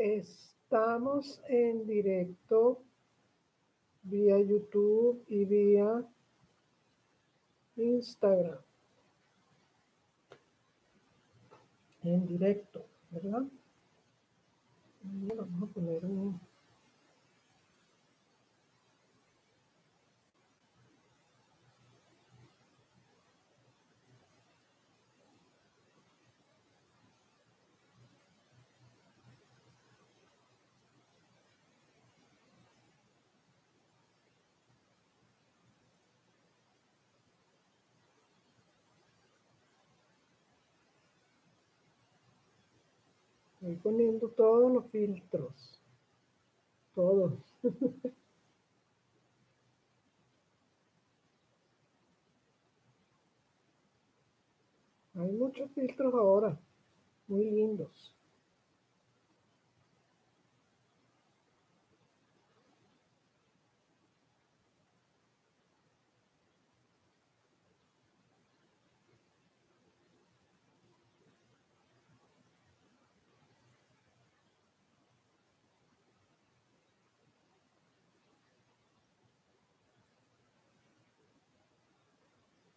Estamos en directo vía YouTube y vía Instagram. En directo, ¿verdad? Y vamos a poner un... Estoy poniendo todos los filtros. Todos. Hay muchos filtros ahora, muy lindos.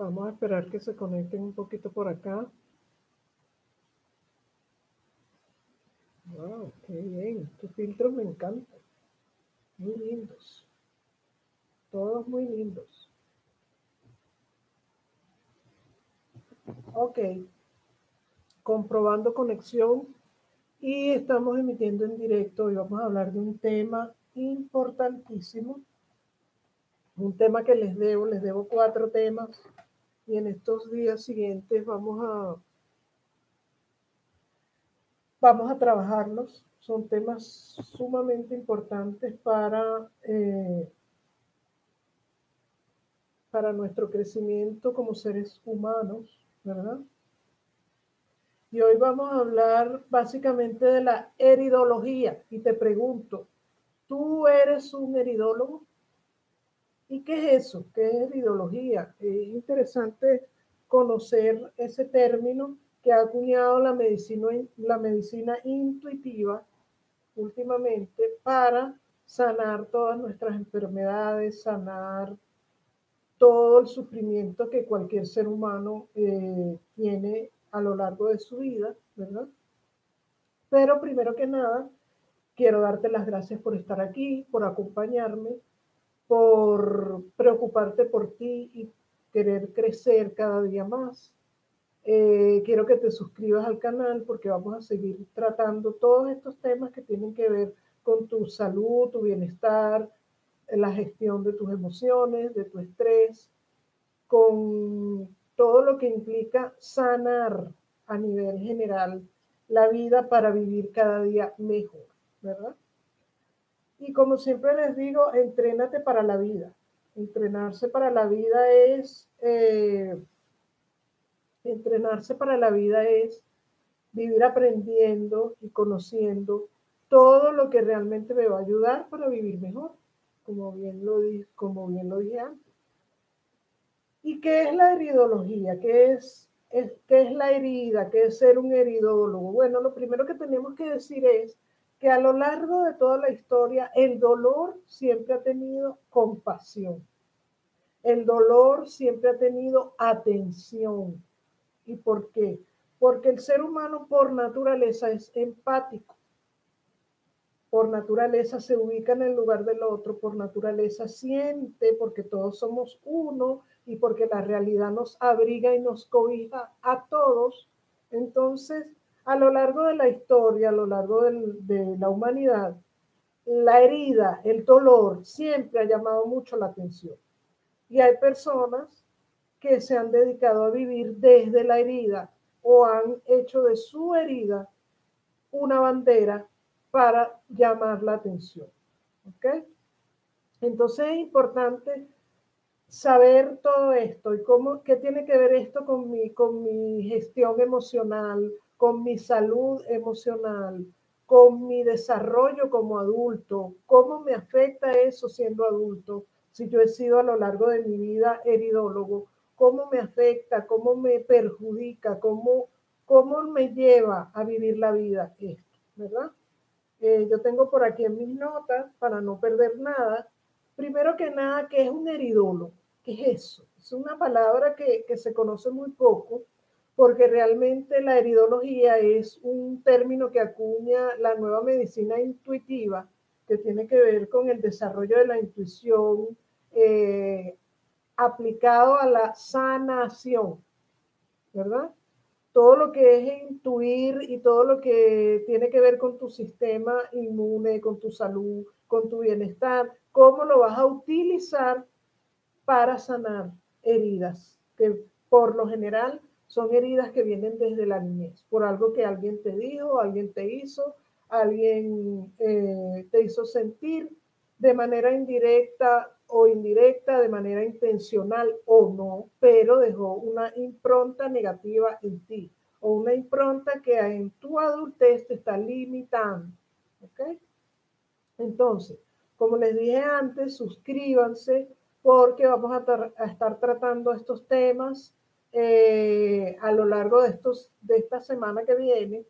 Vamos a esperar que se conecten un poquito por acá. Wow, qué bien. Estos filtros me encantan. Muy lindos. Todos muy lindos. Ok. Comprobando conexión. Y estamos emitiendo en directo y vamos a hablar de un tema importantísimo. Un tema que les debo 4 temas. Y en estos días siguientes vamos a trabajarlos. Son temas sumamente importantes para nuestro crecimiento como seres humanos, ¿verdad? Y hoy vamos a hablar básicamente de la heridología. Y te pregunto, ¿tú eres un heridólogo? ¿Y qué es eso? ¿Qué es heridología? Es interesante conocer ese término que ha acuñado la medicina intuitiva últimamente para sanar todas nuestras enfermedades, sanar todo el sufrimiento que cualquier ser humano tiene a lo largo de su vida, ¿verdad? Pero primero que nada, quiero darte las gracias por estar aquí, por acompañarme, por preocuparte por ti y querer crecer cada día más. Quiero que te suscribas al canal porque vamos a seguir tratando todos estos temas que tienen que ver con tu salud, tu bienestar, la gestión de tus emociones, de tu estrés, con todo lo que implica sanar a nivel general la vida para vivir cada día mejor, ¿verdad? Y como siempre les digo, entrénate para la vida. Entrenarse para la vida es vivir aprendiendo y conociendo todo lo que realmente me va a ayudar para vivir mejor, como bien lo dije antes. ¿Y qué es la heridología? ¿Qué es la herida? ¿Qué es ser un heridólogo? Bueno, lo primero que tenemos que decir es que a lo largo de toda la historia el dolor siempre ha tenido compasión. El dolor siempre ha tenido atención. ¿Y por qué? Porque el ser humano por naturaleza es empático. Por naturaleza se ubica en el lugar del otro, por naturaleza siente, porque todos somos uno y porque la realidad nos abriga y nos cobija a todos. Entonces, a lo largo de la historia, a lo largo de la humanidad, la herida, el dolor, siempre ha llamado mucho la atención. Y hay personas que se han dedicado a vivir desde la herida o han hecho de su herida una bandera para llamar la atención. ¿Ok? Entonces es importante saber todo esto y qué tiene que ver esto con mi gestión emocional, con mi salud emocional, con mi desarrollo como adulto, cómo me afecta eso siendo adulto, si yo he sido a lo largo de mi vida heridólogo, cómo me afecta, cómo me perjudica, cómo me lleva a vivir la vida esto, ¿verdad? Yo tengo por aquí en mis notas, para no perder nada, primero que nada, ¿qué es un eridólogo? ¿Qué es eso? Es una palabra que se conoce muy poco, porque realmente la eridología es un término que acuña la nueva medicina intuitiva, que tiene que ver con el desarrollo de la intuición aplicado a la sanación, ¿verdad? Todo lo que es intuir y todo lo que tiene que ver con tu sistema inmune, con tu salud, con tu bienestar, cómo lo vas a utilizar para sanar heridas, que por lo general son heridas que vienen desde la niñez, por algo que alguien te dijo, alguien te hizo, alguien te hizo sentir de manera indirecta o indirecta, de manera intencional o no, pero dejó una impronta negativa en ti o una impronta que en tu adultez te está limitando. ¿Ok? Entonces, como les dije antes, suscríbanse porque vamos a estar tratando estos temas a lo largo de esta semana que viene.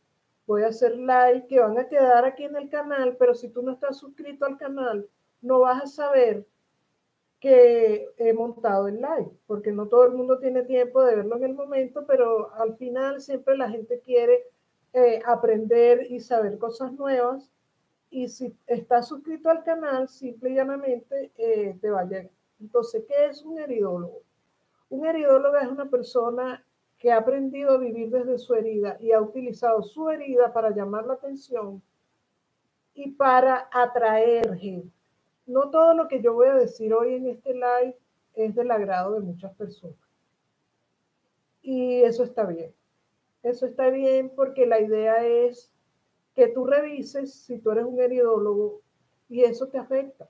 Voy a hacer live que van a quedar aquí en el canal, pero si tú no estás suscrito al canal, no vas a saber que he montado el live, porque no todo el mundo tiene tiempo de verlo en el momento, pero al final siempre la gente quiere aprender y saber cosas nuevas. Y si estás suscrito al canal, simple y llanamente te va a llegar. Entonces, ¿qué es un eridólogo? Un eridólogo es una persona que ha aprendido a vivir desde su herida y ha utilizado su herida para llamar la atención y para atraer gente. No todo lo que yo voy a decir hoy en este live es del agrado de muchas personas. Y eso está bien. Eso está bien porque la idea es que tú revises si tú eres un eridólogo y eso te afecta.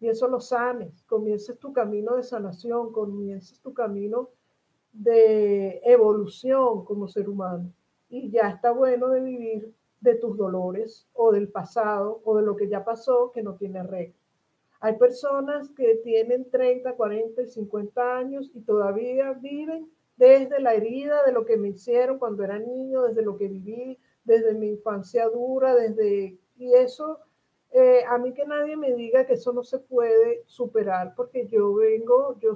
Y eso lo sanes, comiences tu camino de sanación, comiences tu camino de evolución como ser humano. Y ya está bueno de vivir de tus dolores o del pasado o de lo que ya pasó que no tiene arreglo. Hay personas que tienen 30, 40 y 50 años y todavía viven desde la herida de lo que me hicieron cuando era niño, desde lo que viví, desde mi infancia dura, y eso, a mí que nadie me diga que eso no se puede superar, porque yo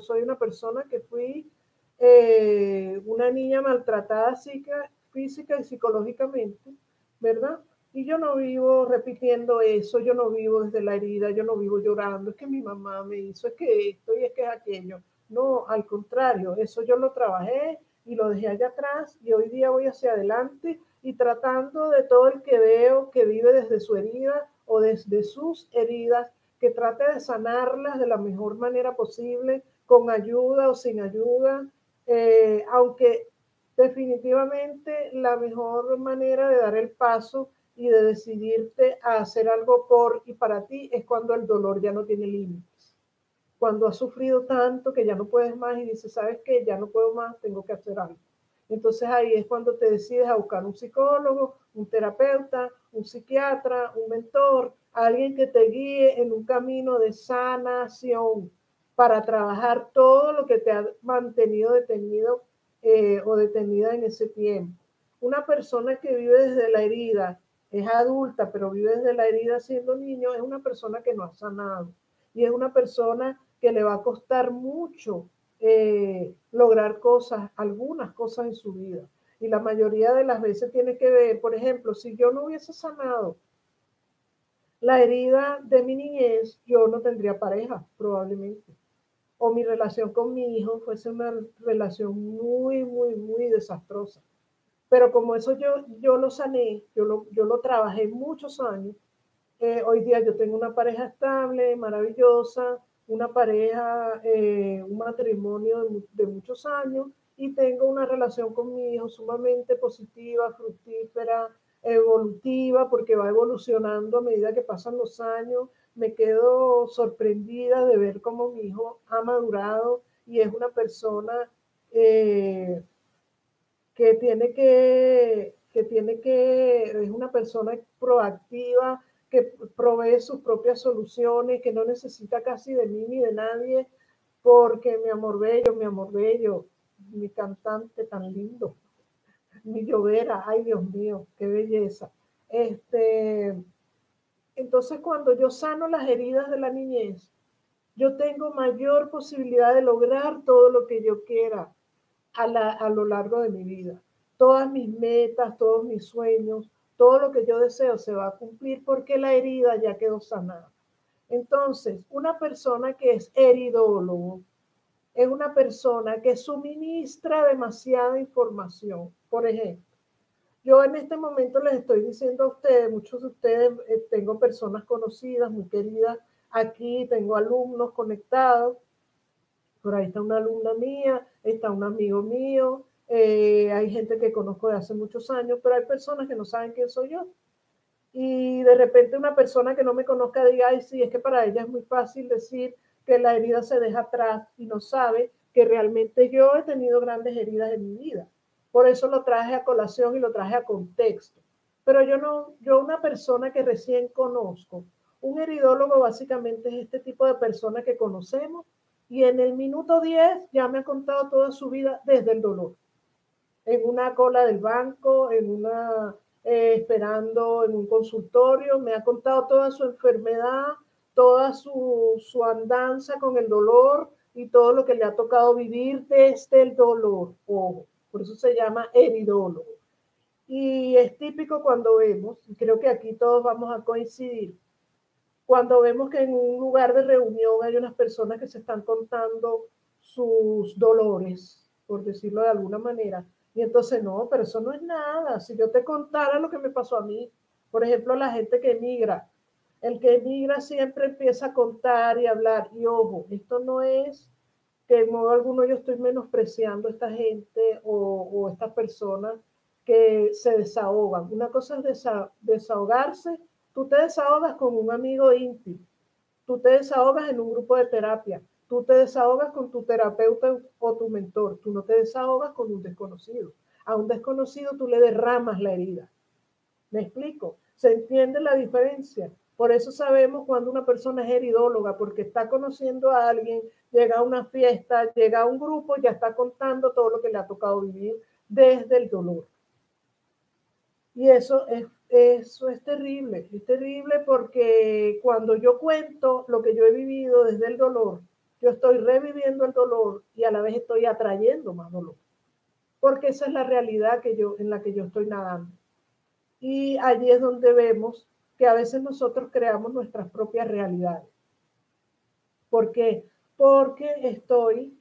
soy una persona que fui una niña maltratada física y psicológicamente, ¿verdad? Y yo no vivo repitiendo eso, yo no vivo desde la herida, yo no vivo llorando, es que mi mamá me hizo, es que esto y es que es aquello. No, al contrario, eso yo lo trabajé y lo dejé allá atrás y hoy día voy hacia adelante y tratando de todo el que veo que vive desde su herida o desde sus heridas, que trate de sanarlas de la mejor manera posible, con ayuda o sin ayuda, aunque definitivamente la mejor manera de dar el paso y de decidirte a hacer algo por y para ti es cuando el dolor ya no tiene límites. Cuando has sufrido tanto que ya no puedes más y dices, ¿sabes qué? Ya no puedo más, tengo que hacer algo. Entonces ahí es cuando te decides a buscar un psicólogo, un terapeuta, un psiquiatra, un mentor, alguien que te guíe en un camino de sanación para trabajar todo lo que te ha mantenido detenido o detenida en ese tiempo. Una persona que vive desde la herida, es adulta, pero vive desde la herida siendo niño, es una persona que no ha sanado y es una persona que le va a costar mucho lograr cosas, algunas cosas en su vida. Y la mayoría de las veces tiene que ver, por ejemplo, si yo no hubiese sanado la herida de mi niñez, yo no tendría pareja, probablemente. O mi relación con mi hijo fuese una relación muy, muy, muy desastrosa. Pero como eso yo lo sané, yo lo trabajé muchos años, hoy día yo tengo una pareja estable, maravillosa, una pareja, un matrimonio de muchos años y tengo una relación con mi hijo sumamente positiva, fructífera, evolutiva, porque va evolucionando a medida que pasan los años. Me quedo sorprendida de ver cómo mi hijo ha madurado y es una persona es una persona proactiva, que provee sus propias soluciones, que no necesita casi de mí ni de nadie, porque mi amor bello, mi cantante tan lindo, mi llovera, ay Dios mío, qué belleza. Entonces, cuando yo sano las heridas de la niñez, yo tengo mayor posibilidad de lograr todo lo que yo quiera a lo largo de mi vida. Todas mis metas, todos mis sueños, todo lo que yo deseo se va a cumplir porque la herida ya quedó sanada. Entonces, una persona que es heridólogo es una persona que suministra demasiada información. Por ejemplo, yo en este momento les estoy diciendo a ustedes, muchos de ustedes, tengo personas conocidas, muy queridas aquí, tengo alumnos conectados, por ahí está una alumna mía, está un amigo mío, hay gente que conozco de hace muchos años, pero hay personas que no saben quién soy yo. Y de repente una persona que no me conozca diga, ay, sí, es que para ella es muy fácil decir que la herida se deja atrás y no sabe que realmente yo he tenido grandes heridas en mi vida. Por eso lo traje a colación y lo traje a contexto. Pero yo no, yo una persona que recién conozco, un heridólogo básicamente es este tipo de persona que conocemos y en el minuto 10 ya me ha contado toda su vida desde el dolor. En una cola del banco, en una esperando en un consultorio, me ha contado toda su enfermedad, toda su andanza con el dolor y todo lo que le ha tocado vivir desde el dolor. Ojo, por eso se llama heridólogo. Y es típico cuando vemos, y creo que aquí todos vamos a coincidir, cuando vemos que en un lugar de reunión hay unas personas que se están contando sus dolores, por decirlo de alguna manera, y entonces no, pero eso no es nada. Si yo te contara lo que me pasó a mí, por ejemplo, la gente que emigra, el que emigra siempre empieza a contar y hablar, y ojo, esto no es que en modo alguno yo estoy menospreciando a esta gente o estas personas que se desahogan. Una cosa es desahogarse. Tú te desahogas con un amigo íntimo, tú te desahogas en un grupo de terapia, tú te desahogas con tu terapeuta o tu mentor, tú no te desahogas con un desconocido. A un desconocido tú le derramas la herida. ¿Me explico? ¿Se entiende la diferencia? Por eso sabemos cuando una persona es heridóloga, porque está conociendo a alguien, llega a una fiesta, llega a un grupo, ya está contando todo lo que le ha tocado vivir desde el dolor. Y eso es terrible porque cuando yo cuento lo que yo he vivido desde el dolor, yo estoy reviviendo el dolor y a la vez estoy atrayendo más dolor, porque esa es la realidad en la que yo estoy nadando. Y allí es donde vemos que a veces nosotros creamos nuestras propias realidades. ¿Por qué? Porque estoy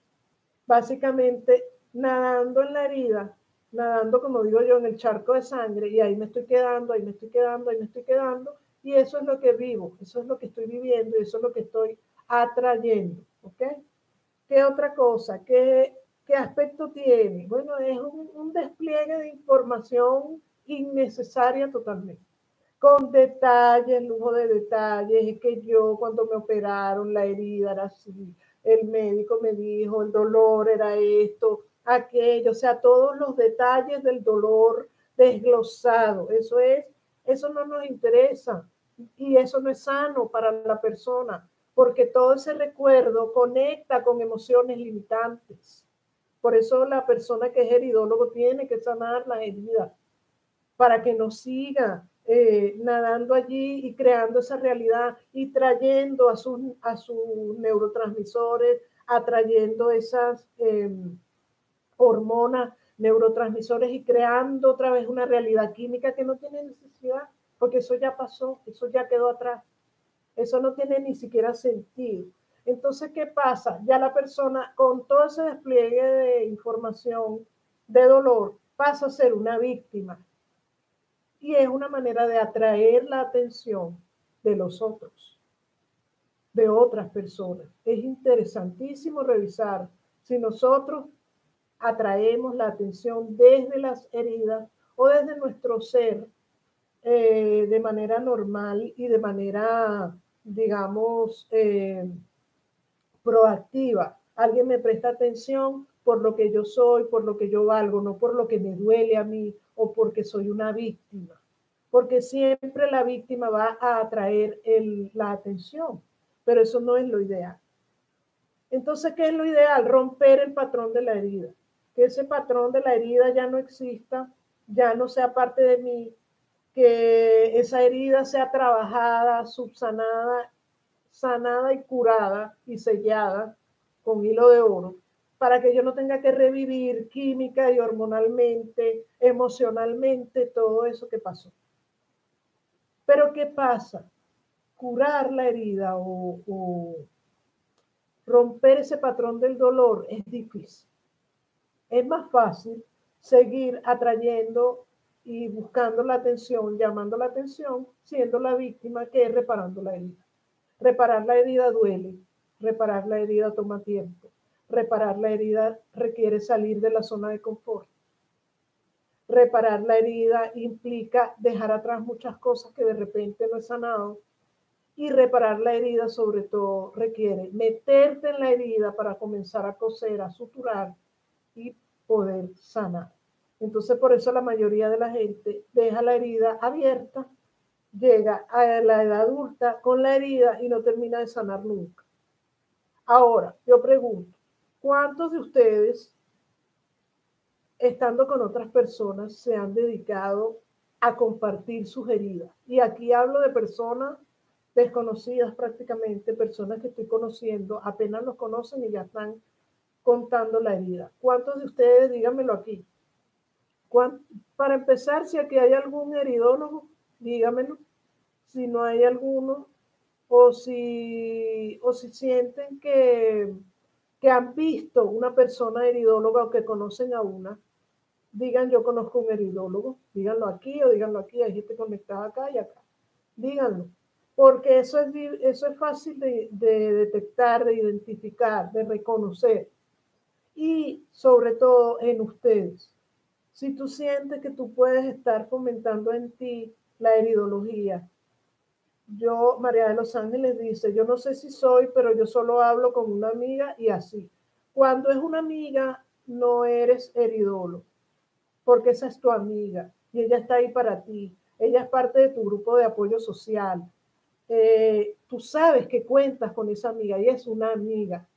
básicamente nadando en la herida, nadando, como digo yo, en el charco de sangre, y ahí me estoy quedando, ahí me estoy quedando, ahí me estoy quedando, y eso es lo que vivo, eso es lo que estoy viviendo, y eso es lo que estoy atrayendo, ¿ok? ¿Qué otra cosa? ¿Qué aspecto tiene? Bueno, es un despliegue de información innecesaria totalmente, con detalles, lujo de detalles, es que yo cuando me operaron la herida era así, el médico me dijo, el dolor era esto, aquello, o sea, todos los detalles del dolor desglosado, eso no nos interesa y eso no es sano para la persona, porque todo ese recuerdo conecta con emociones limitantes. Por eso la persona que es heridólogo tiene que sanar las heridas para que no siga nadando allí y creando esa realidad y trayendo a sus neurotransmisores, atrayendo esas hormonas, neurotransmisores y creando otra vez una realidad química que no tiene necesidad, porque eso ya pasó, eso ya quedó atrás, eso no tiene ni siquiera sentido. Entonces, ¿qué pasa? Ya la persona con todo ese despliegue de información de dolor pasa a ser una víctima y es una manera de atraer la atención de los otros, de otras personas. Es interesantísimo revisar si nosotros atraemos la atención desde las heridas o desde nuestro ser de manera normal y de manera, digamos, proactiva. Alguien me presta atención por lo que yo soy, por lo que yo valgo, no por lo que me duele a mí o porque soy una víctima. Porque siempre la víctima va a atraer la atención, pero eso no es lo ideal. Entonces, ¿qué es lo ideal? Romper el patrón de la herida. Que ese patrón de la herida ya no exista, ya no sea parte de mí, que esa herida sea trabajada, subsanada, sanada y curada y sellada con hilo de oro, para que yo no tenga que revivir química y hormonalmente, emocionalmente, todo eso que pasó. Pero ¿qué pasa? Curar la herida o romper ese patrón del dolor es difícil. Es más fácil seguir atrayendo y buscando la atención, llamando la atención, siendo la víctima que es reparando la herida. Reparar la herida duele, reparar la herida toma tiempo, reparar la herida requiere salir de la zona de confort. Reparar la herida implica dejar atrás muchas cosas que de repente no he sanado. Y reparar la herida sobre todo requiere meterte en la herida para comenzar a coser, a suturar y poder sanar. Entonces por eso la mayoría de la gente deja la herida abierta, llega a la edad adulta con la herida y no termina de sanar nunca. Ahora, yo pregunto, ¿cuántos de ustedes, estando con otras personas, se han dedicado a compartir sus heridas? Y aquí hablo de personas desconocidas prácticamente, personas que estoy conociendo, apenas los conocen y ya están contando la herida. ¿Cuántos de ustedes, díganmelo aquí? Para empezar, si aquí hay algún heridólogo, dígamelo. Si no hay alguno, o si sienten que han visto una persona heridóloga o que conocen a una, digan yo conozco un heridólogo, díganlo aquí o díganlo aquí, hay gente conectada acá y acá, díganlo, porque eso es fácil de detectar, de identificar, de reconocer y sobre todo en ustedes. Si tú sientes que tú puedes estar fomentando en ti la heridología, María de los Ángeles dice, yo no sé si soy, pero yo solo hablo con una amiga y así. Cuando es una amiga, no eres heridólogo, porque esa es tu amiga y ella está ahí para ti. Ella es parte de tu grupo de apoyo social. Tú sabes que cuentas con esa amiga y es una amiga.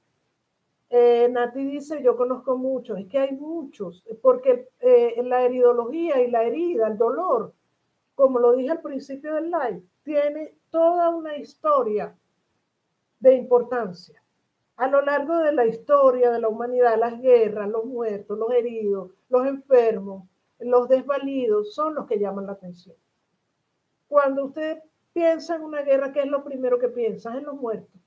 Nati dice, yo conozco muchos, es que hay muchos, porque la heridología y la herida, el dolor, como lo dije al principio del live, tiene toda una historia de importancia. A lo largo de la historia de la humanidad, las guerras, los muertos, los heridos, los enfermos, los desvalidos son los que llaman la atención. Cuando usted piensa en una guerra, ¿qué es lo primero que piensa? En los muertos,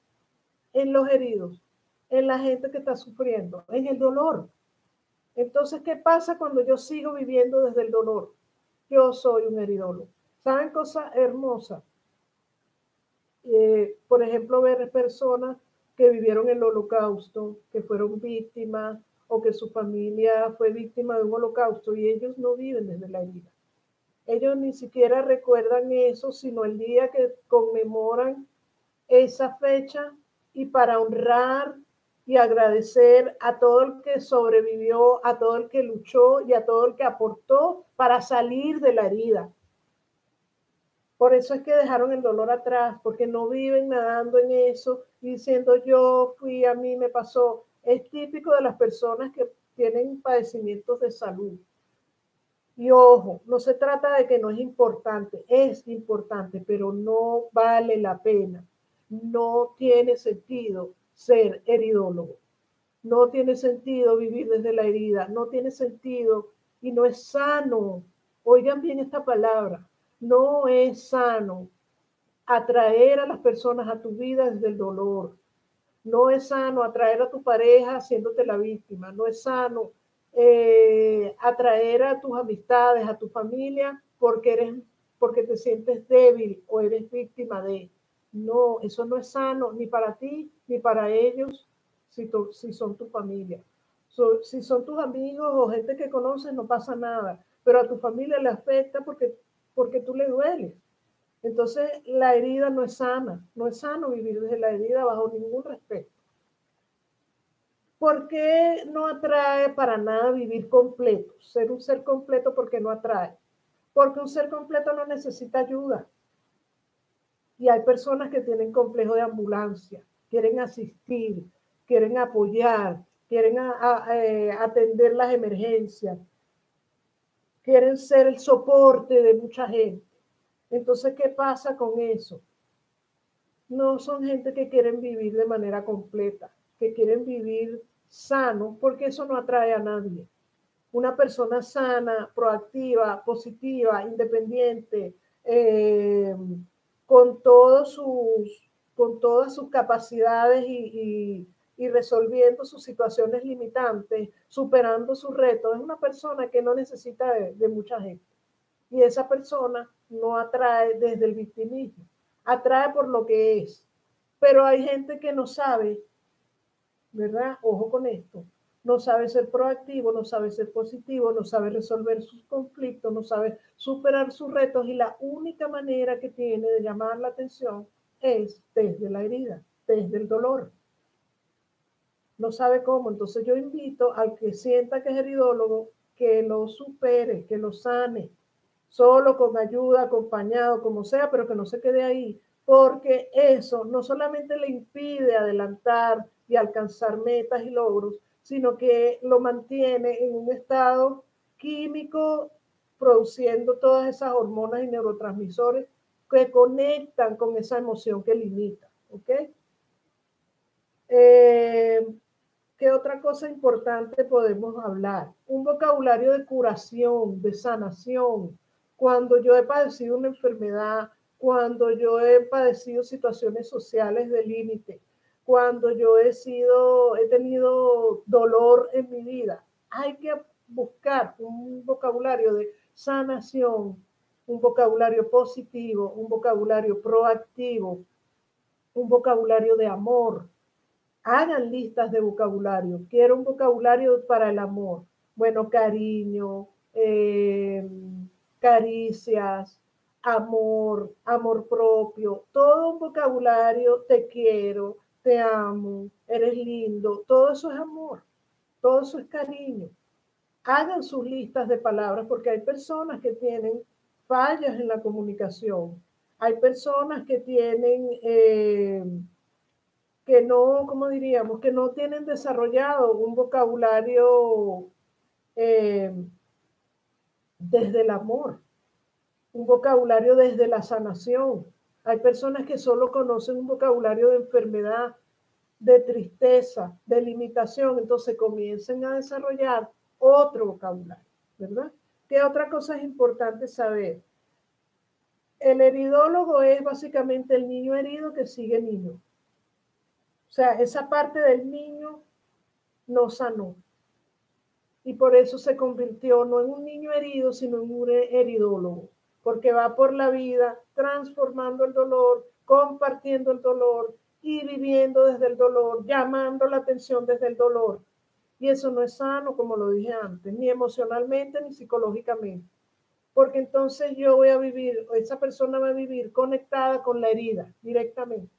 en los heridos, en la gente que está sufriendo, en el dolor. Entonces, ¿qué pasa cuando yo sigo viviendo desde el dolor? Yo soy un heridólogo. ¿Saben cosas hermosas? Por ejemplo, ver personas que vivieron el holocausto, que fueron víctimas o que su familia fue víctima de un holocausto y ellos no viven desde la herida. Ellos ni siquiera recuerdan eso, sino el día que conmemoran esa fecha y para honrar y agradecer a todo el que sobrevivió, a todo el que luchó y a todo el que aportó para salir de la herida. Por eso es que dejaron el dolor atrás, porque no viven nadando en eso, diciendo yo fui, a mí me pasó. Es típico de las personas que tienen padecimientos de salud. Y ojo, no se trata de que no es importante, pero no vale la pena. No tiene sentido ser heridólogo. No tiene sentido vivir desde la herida. No tiene sentido y no es sano. Oigan bien esta palabra. No es sano atraer a las personas a tu vida desde el dolor. No es sano atraer a tu pareja haciéndote la víctima. No es sano atraer a tus amistades, a tu familia, porque te sientes débil o eres víctima de. No, eso no es sano ni para ti ni para ellos si son tu familia. Si son tus amigos o gente que conoces, no pasa nada, pero a tu familia le afecta porque tú le dueles. Entonces, la herida no es sana, no es sano vivir desde la herida bajo ningún respeto. ¿Por qué no atrae para nada vivir completo? Ser un ser completo, ¿por qué no atrae? Porque un ser completo no necesita ayuda. Y hay personas que tienen complejo de ambulancia, quieren asistir, quieren apoyar, quieren atender las emergencias, quieren ser el soporte de mucha gente. Entonces, ¿qué pasa con eso? No son gente que quieren vivir de manera completa, que quieren vivir sano, porque eso no atrae a nadie. Una persona sana, proactiva, positiva, independiente, con, con todas sus capacidades y resolviendo sus situaciones limitantes, superando sus retos, es una persona que no necesita de mucha gente. Y esa persona no atrae desde el victimismo, atrae por lo que es. Pero hay gente que no sabe, ¿verdad? Ojo con esto. No sabe ser proactivo, no sabe ser positivo, no sabe resolver sus conflictos, no sabe superar sus retos y la única manera que tiene de llamar la atención es desde la herida, desde el dolor. No sabe cómo. Entonces yo invito al que sienta que es heridólogo que lo supere, que lo sane, solo, con ayuda, acompañado, como sea, pero que no se quede ahí, porque eso no solamente le impide adelantar y alcanzar metas y logros, sino que lo mantiene en un estado químico produciendo todas esas hormonas y neurotransmisores que conectan con esa emoción que limita, ¿ok? ¿Qué otra cosa importante podemos hablar? Un vocabulario de curación, de sanación. Cuando yo he padecido una enfermedad, cuando yo he padecido situaciones sociales de límite, cuando yo he tenido dolor en mi vida, hay que buscar un vocabulario de sanación, un vocabulario positivo, un vocabulario proactivo, un vocabulario de amor. Hagan listas de vocabulario. Quiero un vocabulario para el amor. Bueno, cariño, caricias, amor, amor propio, todo un vocabulario, te quiero, te amo, eres lindo, todo eso es amor, todo eso es cariño. Hagan sus listas de palabras porque hay personas que tienen fallas en la comunicación, hay personas que tienen que no, como diríamos, que no tienen desarrollado un vocabulario eh, desde el amor, un vocabulario desde la sanación. Hay personas que solo conocen un vocabulario de enfermedad, de tristeza, de limitación, entonces comiencen a desarrollar otro vocabulario, ¿verdad? ¿Qué otra cosa es importante saber? El heridólogo es básicamente el niño herido que sigue niño. O sea, esa parte del niño no sanó. Y por eso se convirtió no en un niño herido, sino en un heridólogo, porque va por la vida transformando el dolor, compartiendo el dolor y viviendo desde el dolor, llamando la atención desde el dolor. Y eso no es sano, como lo dije antes, ni emocionalmente ni psicológicamente, porque entonces yo voy a vivir, esa persona va a vivir conectada con la herida directamente.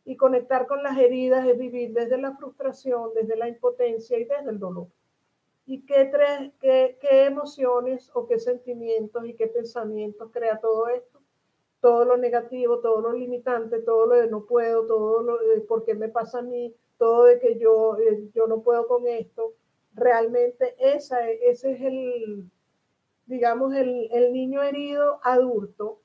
Y conectar con las heridas es vivir desde la frustración, desde la impotencia y desde el dolor. ¿Y qué emociones o qué sentimientos y qué pensamientos crea todo esto? Todo lo negativo, todo lo limitante, todo lo de no puedo, todo lo de por qué me pasa a mí, todo de que yo no puedo con esto. Realmente ese es el, digamos, el niño herido adulto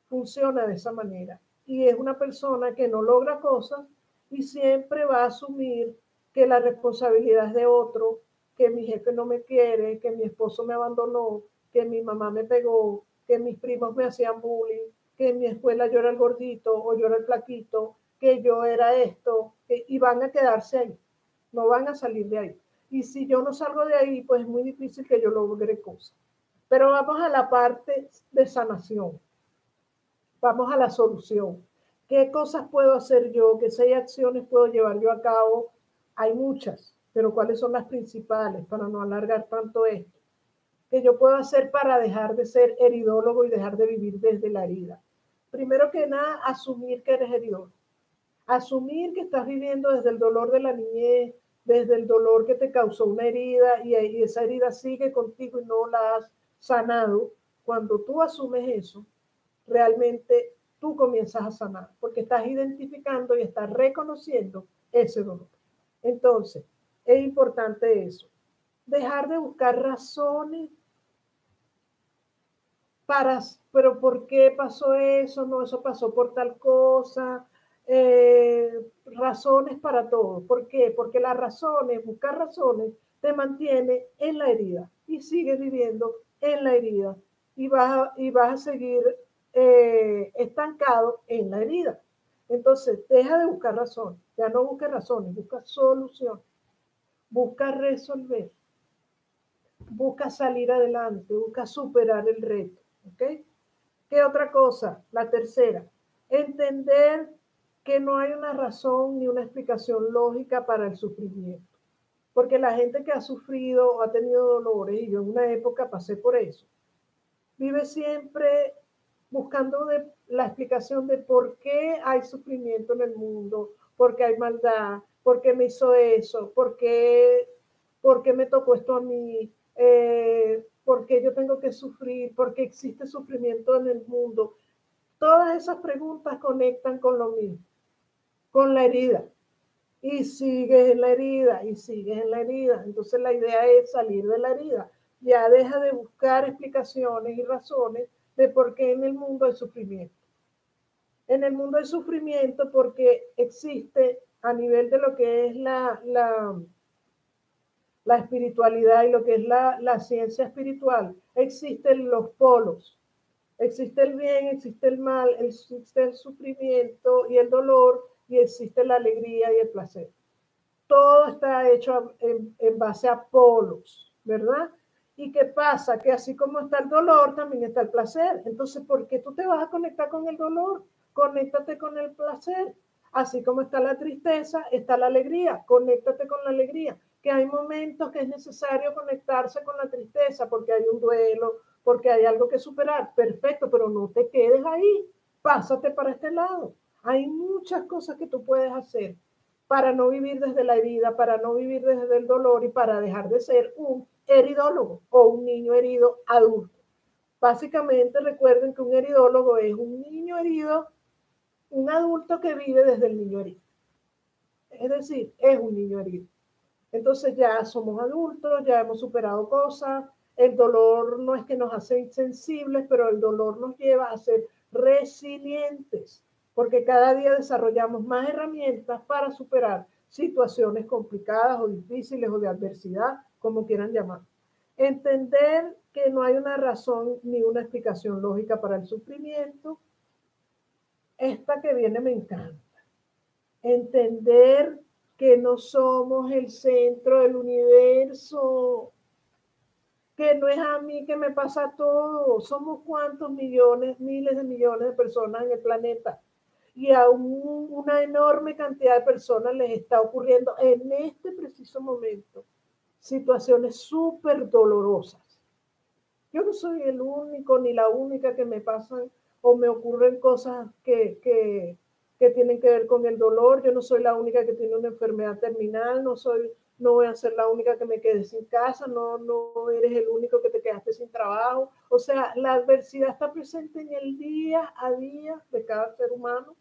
funciona de esa manera. Y es una persona que no logra cosas y siempre va a asumir que la responsabilidad es de otro, que mi jefe no me quiere, que mi esposo me abandonó, que mi mamá me pegó, que mis primos me hacían bullying, que en mi escuela yo era el gordito o yo era el flaquito, que yo era esto, y van a quedarse ahí, no van a salir de ahí. Y si yo no salgo de ahí, pues es muy difícil que yo logre cosas. Pero vamos a la parte de sanación. Vamos a la solución. ¿Qué cosas puedo hacer yo? ¿Qué 6 acciones puedo llevar yo a cabo? Hay muchas, pero ¿cuáles son las principales para no alargar tanto esto? ¿Qué yo puedo hacer para dejar de ser heridólogo y dejar de vivir desde la herida? Primero que nada, asumir que eres heridólogo. Asumir que estás viviendo desde el dolor de la niñez, desde el dolor que te causó una herida y esa herida sigue contigo y no la has sanado. Cuando tú asumes eso, realmente tú comienzas a sanar, porque estás identificando y estás reconociendo ese dolor. Entonces, es importante eso. Dejar de buscar razones pero ¿por qué pasó eso? No, eso pasó por tal cosa. Razones para todo. ¿Por qué? Porque las razones, buscar razones, te mantiene en la herida y sigues viviendo en la herida y vas a seguir estancado en la herida. Entonces, deja de buscar razones, ya no busques razones, busca solución, busca resolver, busca salir adelante, busca superar el reto. ¿Ok? ¿Qué otra cosa? La tercera, entender que no hay una razón ni una explicación lógica para el sufrimiento. Porque la gente que ha sufrido o ha tenido dolores, y yo en una época pasé por eso, vive siempre buscando la explicación de por qué hay sufrimiento en el mundo, por qué hay maldad, por qué me hizo eso, por qué me tocó esto a mí, por qué yo tengo que sufrir, por qué existe sufrimiento en el mundo. Todas esas preguntas conectan con lo mismo, con la herida. Y sigues en la herida, y sigues en la herida. Entonces la idea es salir de la herida. Ya deja de buscar explicaciones y razones de por qué en el mundo hay sufrimiento. En el mundo hay sufrimiento porque existe a nivel de lo que es la espiritualidad y lo que es la ciencia espiritual, existen los polos. Existe el bien, existe el mal, existe el sufrimiento y el dolor, y existe la alegría y el placer. Todo está hecho en base a polos, ¿verdad? ¿Y qué pasa? Que así como está el dolor, también está el placer. Entonces, ¿por qué tú te vas a conectar con el dolor? Conéctate con el placer. Así como está la tristeza, está la alegría. Conéctate con la alegría. Que hay momentos que es necesario conectarse con la tristeza porque hay un duelo, porque hay algo que superar. Perfecto, pero no te quedes ahí. Pásate para este lado. Hay muchas cosas que tú puedes hacer para no vivir desde la herida, para no vivir desde el dolor y para dejar de ser un heridólogo o un niño herido adulto. Básicamente recuerden que un heridólogo es un niño herido, un adulto que vive desde el niño herido. Es decir, es un niño herido. Entonces ya somos adultos, ya hemos superado cosas, el dolor no es que nos hace insensibles, pero el dolor nos lleva a ser resilientes, porque cada día desarrollamos más herramientas para superar situaciones complicadas o difíciles o de adversidad, como quieran llamar. Entender que no hay una razón ni una explicación lógica para el sufrimiento. Esta que viene me encanta. Entender que no somos el centro del universo, que no es a mí que me pasa todo, somos cuántos millones, miles de millones de personas en el planeta y a una enorme cantidad de personas les está ocurriendo en este preciso momento situaciones súper dolorosas. Yo no soy el único ni la única que me pasan o me ocurren cosas que tienen que ver con el dolor. Yo no soy la única que tiene una enfermedad terminal, no voy a ser la única que me quede sin casa, no eres el único que te quedaste sin trabajo. O sea, la adversidad está presente en el día a día de cada ser humano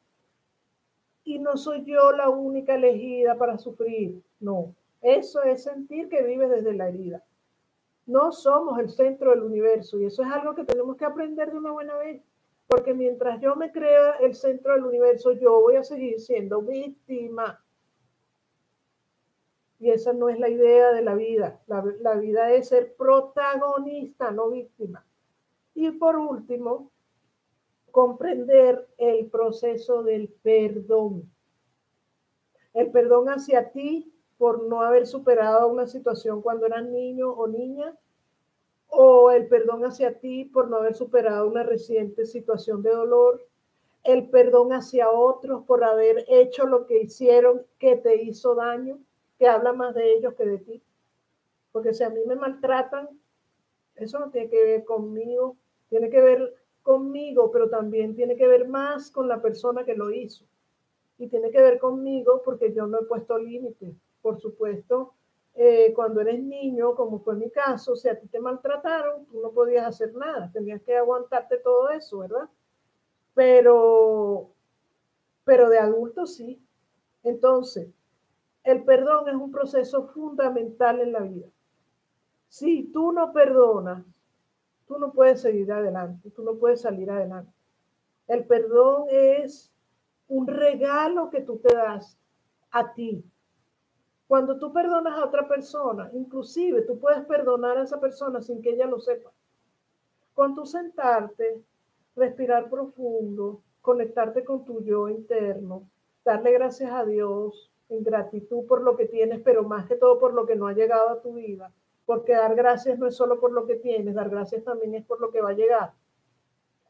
y no soy yo la única elegida para sufrir. No, eso es sentir que vives desde la herida. No somos el centro del universo y eso es algo que tenemos que aprender de una buena vez, porque mientras yo me crea el centro del universo, yo voy a seguir siendo víctima. Y esa no es la idea de la vida. La vida es ser protagonista, no víctima. Y por último, comprender el proceso del perdón. El perdón hacia ti por no haber superado una situación cuando eras niño o niña, o el perdón hacia ti por no haber superado una reciente situación de dolor, el perdón hacia otros por haber hecho lo que hicieron que te hizo daño, que habla más de ellos que de ti. Porque si a mí me maltratan, eso no tiene que ver conmigo, tiene que ver conmigo, pero también tiene que ver más con la persona que lo hizo. Y tiene que ver conmigo porque yo no he puesto límites. Por supuesto, cuando eres niño, como fue mi caso, si a ti te maltrataron, tú no podías hacer nada, tenías que aguantarte todo eso, ¿verdad? Pero, pero de adulto sí. Entonces, el perdón es un proceso fundamental en la vida. Si tú no perdonas, tú no puedes seguir adelante, tú no puedes salir adelante. El perdón es un regalo que tú te das a ti. Cuando tú perdonas a otra persona, inclusive tú puedes perdonar a esa persona sin que ella lo sepa. Con tu sentarte, respirar profundo, conectarte con tu yo interno, darle gracias a Dios en gratitud por lo que tienes, pero más que todo por lo que no ha llegado a tu vida, porque dar gracias no es solo por lo que tienes, dar gracias también es por lo que va a llegar.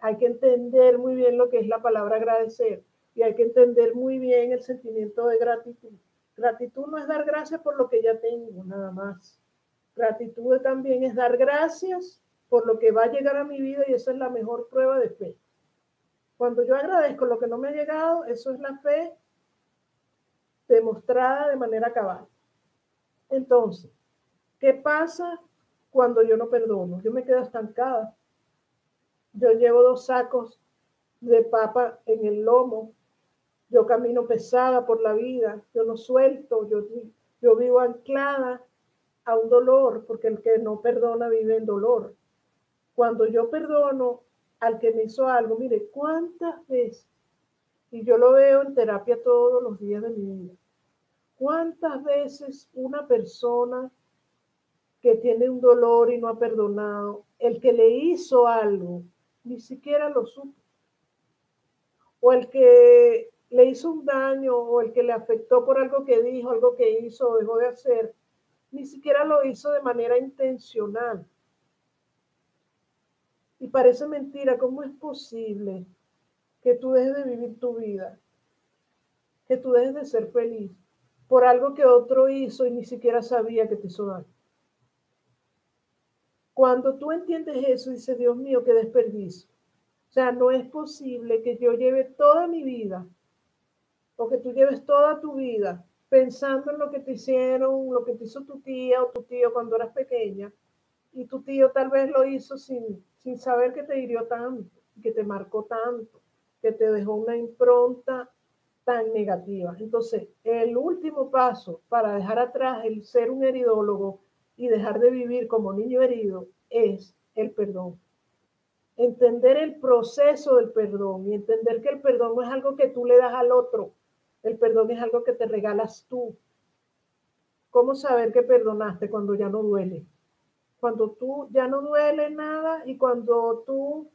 Hay que entender muy bien lo que es la palabra agradecer y hay que entender muy bien el sentimiento de gratitud. Gratitud no es dar gracias por lo que ya tengo, nada más. Gratitud también es dar gracias por lo que va a llegar a mi vida y esa es la mejor prueba de fe. Cuando yo agradezco lo que no me ha llegado, eso es la fe demostrada de manera cabal. Entonces, ¿qué pasa cuando yo no perdono? Yo me quedo estancada. Yo llevo 2 sacos de papa en el lomo. Yo camino pesada por la vida. Yo no suelto. Yo vivo anclada a un dolor, porque el que no perdona vive en dolor. Cuando yo perdono al que me hizo algo, mire, ¿cuántas veces? Y yo lo veo en terapia todos los días de mi vida. ¿Cuántas veces una persona que tiene un dolor y no ha perdonado, el que le hizo algo, ni siquiera lo supo? O el que le hizo un daño, o el que le afectó por algo que dijo, algo que hizo o dejó de hacer, ni siquiera lo hizo de manera intencional. Y parece mentira, ¿cómo es posible que tú dejes de vivir tu vida, que tú dejes de ser feliz por algo que otro hizo y ni siquiera sabía que te hizo daño? Cuando tú entiendes eso, dices, Dios mío, qué desperdicio. O sea, no es posible que yo lleve toda mi vida o que tú lleves toda tu vida pensando en lo que te hicieron, lo que te hizo tu tía o tu tío cuando eras pequeña, y tu tío tal vez lo hizo sin saber que te hirió tanto, que te marcó tanto, que te dejó una impronta tan negativa. Entonces, el último paso para dejar atrás el ser un heridólogo y dejar de vivir como niño herido es el perdón. Entender el proceso del perdón y entender que el perdón no es algo que tú le das al otro, el perdón es algo que te regalas tú. ¿Cómo saber que perdonaste cuando ya no duele? Cuando tú ya no duele nada y cuando tú,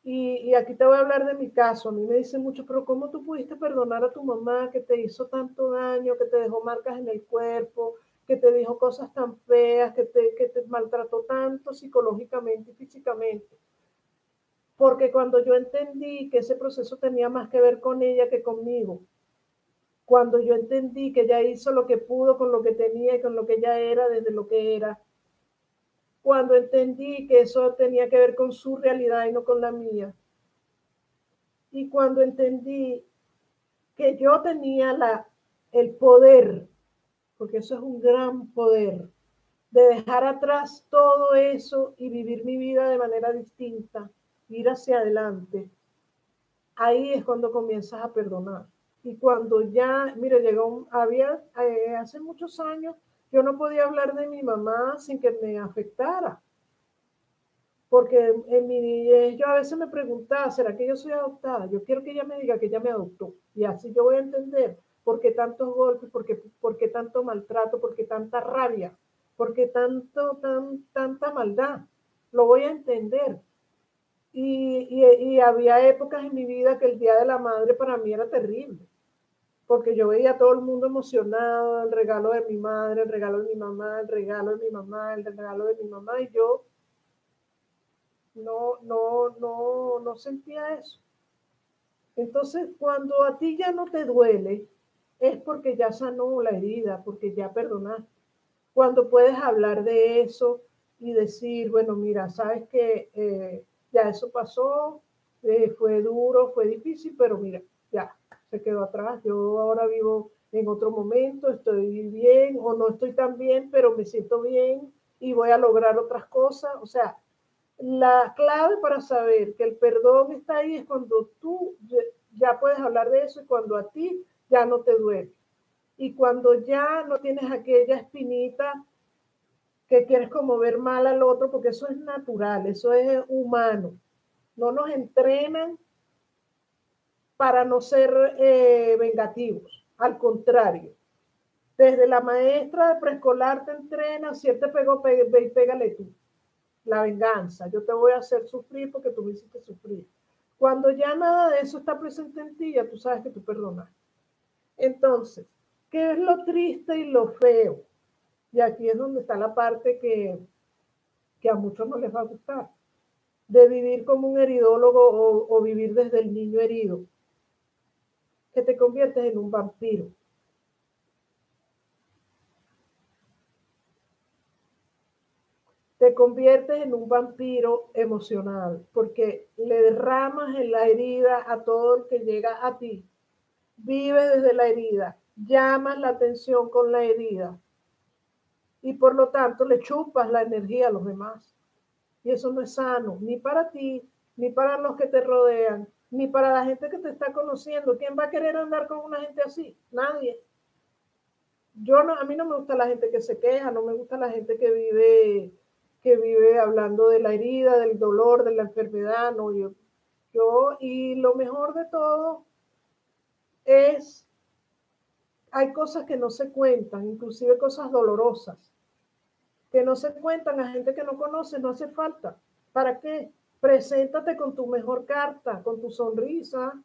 y aquí te voy a hablar de mi caso, a mí me dicen mucho, pero ¿cómo tú pudiste perdonar a tu mamá que te hizo tanto daño, que te dejó marcas en el cuerpo, que te dijo cosas tan feas, que te maltrató tanto psicológicamente y físicamente? Porque cuando yo entendí que ese proceso tenía más que ver con ella que conmigo, cuando yo entendí que ella hizo lo que pudo con lo que tenía y con lo que ella era desde lo que era, cuando entendí que eso tenía que ver con su realidad y no con la mía, y cuando entendí que yo tenía el poder, porque eso es un gran poder, de dejar atrás todo eso y vivir mi vida de manera distinta, ir hacia adelante, ahí es cuando comienzas a perdonar. Y cuando ya, mire, hace muchos años, yo no podía hablar de mi mamá sin que me afectara. Porque en mi niñez yo a veces me preguntaba, ¿será que yo soy adoptada? Yo quiero que ella me diga que ella me adoptó. Y así yo voy a entender por qué tantos golpes, por qué tanto maltrato, por qué tanta rabia, por qué tanta maldad. Lo voy a entender. Y había épocas en mi vida que el Día de la Madre para mí era terrible, porque yo veía a todo el mundo emocionado, el regalo de mi madre, el regalo de mi mamá, el regalo de mi mamá, el regalo de mi mamá, y yo no sentía eso. Entonces, cuando a ti ya no te duele, es porque ya sanó la herida, porque ya perdonaste. Cuando puedes hablar de eso y decir, bueno, mira, sabes que ya eso pasó, fue duro, fue difícil, pero mira, ya se quedó atrás. Yo ahora vivo en otro momento, estoy bien o no estoy tan bien, pero me siento bien y voy a lograr otras cosas. O sea, la clave para saber que el perdón está ahí es cuando tú ya puedes hablar de eso y cuando a ti ya no te duele. Y cuando ya no tienes aquella espinita que quieres como ver mal al otro, porque eso es natural, eso es humano. No nos entrenan para no ser vengativos, al contrario. Desde la maestra de preescolar te entrena, si él te pegó, ve y pégale tú. La venganza, yo te voy a hacer sufrir porque tú me hiciste sufrir. Cuando ya nada de eso está presente en ti, ya tú sabes que tú perdonas. Entonces, ¿qué es lo triste y lo feo? Y aquí es donde está la parte que a muchos no les va a gustar, de vivir como un heridólogo o vivir desde el niño herido, que te conviertes en un vampiro. Te conviertes en un vampiro emocional, porque le derramas en la herida a todo el que llega a ti. Vives desde la herida, llamas la atención con la herida y por lo tanto le chupas la energía a los demás. Y eso no es sano, ni para ti, ni para los que te rodean, ni para la gente que te está conociendo. ¿Quién va a querer andar con una gente así? Nadie. Yo no, a mí no me gusta la gente que se queja, no me gusta la gente que vive hablando de la herida, del dolor, de la enfermedad. No, y lo mejor de todo es, hay cosas que no se cuentan, inclusive cosas dolorosas, que no se cuentan a gente que no conoce, no hace falta. ¿Para qué? Preséntate con tu mejor carta, con tu sonrisa,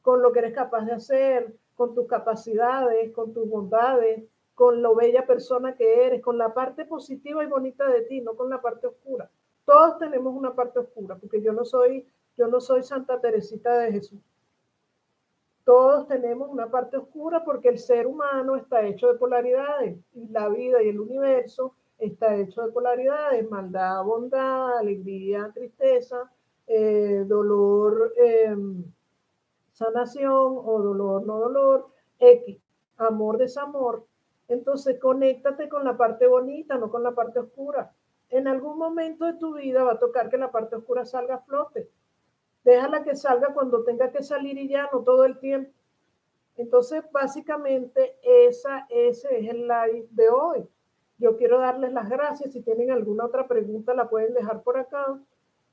con lo que eres capaz de hacer, con tus capacidades, con tus bondades, con lo bella persona que eres, con la parte positiva y bonita de ti, no con la parte oscura. Todos tenemos una parte oscura, porque yo no soy Santa Teresita de Jesús. Todos tenemos una parte oscura porque el ser humano está hecho de polaridades y la vida y el universo está hecho de polaridades, maldad, bondad, alegría, tristeza, dolor, sanación o dolor, no dolor, X, amor, desamor. Entonces, conéctate con la parte bonita, no con la parte oscura. En algún momento de tu vida va a tocar que la parte oscura salga a flote. Déjala que salga cuando tenga que salir y ya, no todo el tiempo. Entonces, básicamente, ese es el live de hoy. Yo quiero darles las gracias. Si tienen alguna otra pregunta, la pueden dejar por acá.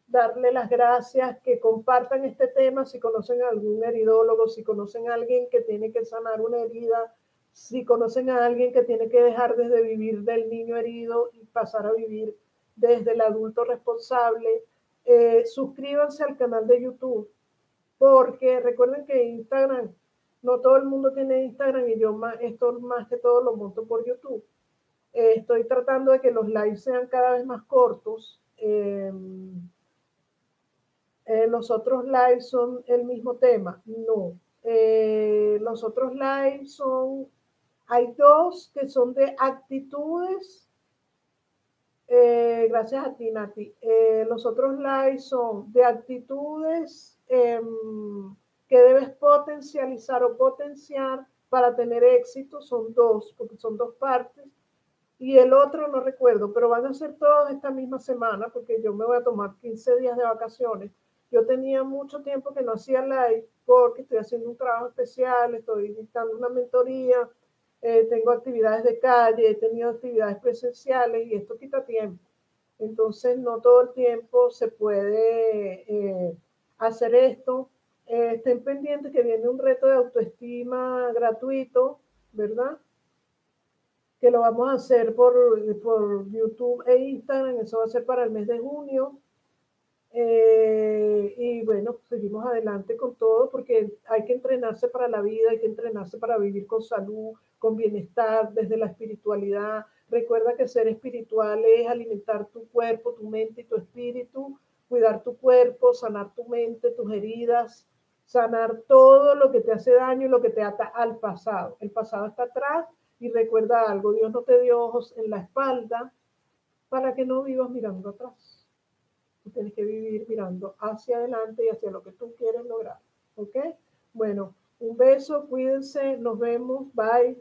Darle las gracias, que compartan este tema, si conocen a algún heridólogo, si conocen a alguien que tiene que sanar una herida, si conocen a alguien que tiene que dejar desde vivir del niño herido y pasar a vivir desde el adulto responsable. Suscríbanse al canal de YouTube, porque recuerden que Instagram, no todo el mundo tiene Instagram y yo esto más que todo lo monto por YouTube. Estoy tratando de que los lives sean cada vez más cortos. Los otros lives son el mismo tema. No. Los otros lives son, hay dos que son de actitudes. Gracias a ti, Nati. Los otros lives son de actitudes que debes potencializar o potenciar para tener éxito. Son dos, porque son dos partes. Y el otro no recuerdo, pero van a ser todos esta misma semana, porque yo me voy a tomar 15 días de vacaciones. Yo tenía mucho tiempo que no hacía live porque estoy haciendo un trabajo especial, estoy dictando una mentoría, tengo actividades de calle, he tenido actividades presenciales y esto quita tiempo. Entonces, no todo el tiempo se puede hacer esto. Estén pendientes que viene un reto de autoestima gratuito, ¿verdad? Que lo vamos a hacer por YouTube e Instagram. Eso va a ser para el mes de junio. Y bueno, seguimos adelante con todo porque hay que entrenarse para la vida, hay que entrenarse para vivir con salud, con bienestar, desde la espiritualidad. Recuerda que ser espiritual es alimentar tu cuerpo, tu mente y tu espíritu, cuidar tu cuerpo, sanar tu mente, tus heridas, sanar todo lo que te hace daño y lo que te ata al pasado. El pasado está atrás y recuerda algo, Dios no te dio ojos en la espalda para que no vivas mirando atrás. Tú tienes que vivir mirando hacia adelante y hacia lo que tú quieres lograr. ¿Ok? Bueno, un beso, cuídense, nos vemos, bye.